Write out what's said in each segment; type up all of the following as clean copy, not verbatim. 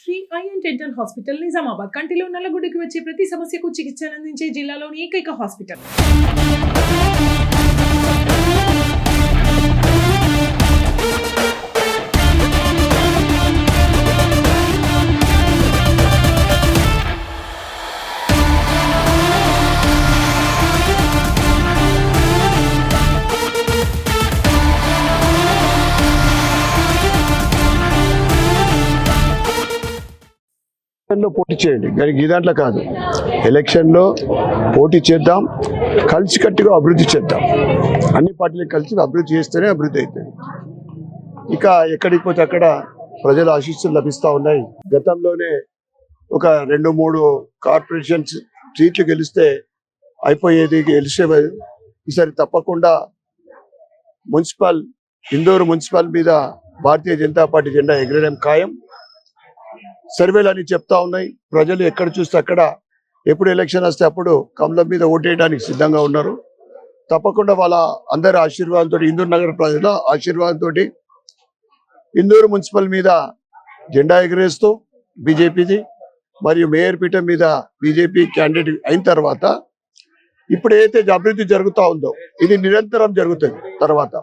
శ్రీ ఐఎన్ dental hospital Nizamabad కంటిలో నల్లగుడ్డకి వచ్చే ప్రతి సమస్యకు చికిత్సను అందించే జిల్లాలోని ఏకైక హాస్పిటల్. లో పోటీ చేయండి కానీ ఈ దాంట్లో కాదు. ఎలక్షన్లో పోటీ చేద్దాం, కలిసికట్టుగా అభివృద్ధి చేద్దాం. అన్ని పార్టీలు కలిసి అభివృద్ధి చేస్తేనే అభివృద్ధి అవుతుంది. ఇక ఎక్కడికి పోతే అక్కడ ప్రజల ఆశీస్సులు లభిస్తూ ఉన్నాయి. గతంలోనే ఒక 2-3 కార్పొరేషన్ సీట్లు గెలిస్తే అయిపోయేది, గెలిచేది. ఈసారి తప్పకుండా ఇందూరు మున్సిపల్ మీద భారతీయ జనతా పార్టీ జెండా ఎగరడం ఖాయం. సర్వేలు అని చెప్తా ఉన్నాయి. ప్రజలు ఎక్కడ చూస్తే అక్కడ ఎప్పుడు ఎలక్షన్ వస్తే అప్పుడు కమలం మీద ఓటేయడానికి సిద్ధంగా ఉన్నారు. తప్పకుండా వాళ్ళ అందరి ఆశీర్వాదంతో, ఇందూరు నగర ప్రజల ఆశీర్వాదంతో ఇందూరు మున్సిపల్ మీద జెండా ఎగరేస్తూ బీజేపీది మరియు మేయర్ పీఠం మీద బీజేపీ క్యాండిడేట్ అయిన తర్వాత ఇప్పుడు ఏదైతే అభివృద్ధి జరుగుతూ ఉందో ఇది నిరంతరం జరుగుతుంది. తర్వాత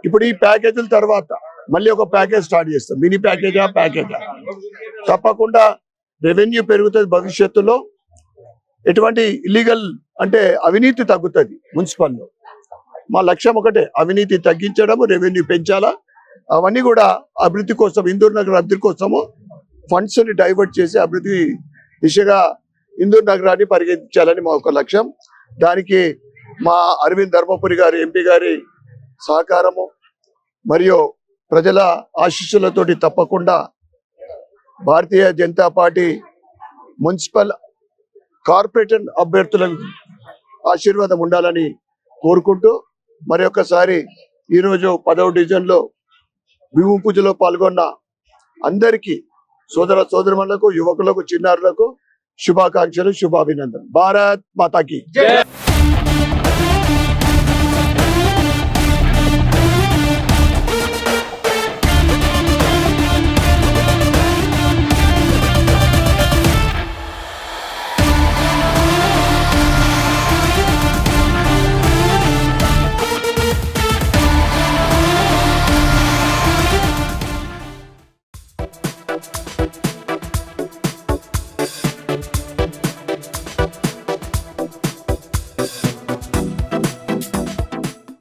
ఇప్పుడు ఈ ప్యాకేజీల తర్వాత మళ్ళీ ఒక ప్యాకేజ్ స్టార్ట్ చేస్తాం. మినీ ప్యాకేజా తప్పకుండా రెవెన్యూ పెరుగుతుంది. భవిష్యత్తులో ఎటువంటి ఇల్లీగల్ అంటే అవినీతి తగ్గుతుంది మున్సిపల్లో. మా లక్ష్యం ఒకటే, అవినీతి తగ్గించడము, రెవెన్యూ పెంచాలా. అవన్నీ కూడా అభివృద్ధి కోసం, ఇందూరు నగర అభివృద్ధి కోసము ఫండ్స్ ని డైవర్ట్ చేసి అభివృద్ధి దిశగా ఇందూరు నగరాన్ని పరిగెత్తించాలని మా ఒక లక్ష్యం. దానికి మా అరవింద్ ధర్మపురి గారి ఎంపీ గారి సహకారము మరియు ప్రజల ఆశీస్సులతోటి తప్పకుండా Bharatiya Janata party municipal corporation అభ్యర్థుల ఆశీర్వాదం ఉండాలని కోరుకుంటూ మరి ఒక్కసారి ఈరోజు 10వ డివిజన్లో భూమి పూజలో పాల్గొన్న అందరికీ సోదరులకు, యువకులకు, చిన్నారులకు శుభాకాంక్షలు, శుభాభినందనలు. భారత్ మాతాకి జై.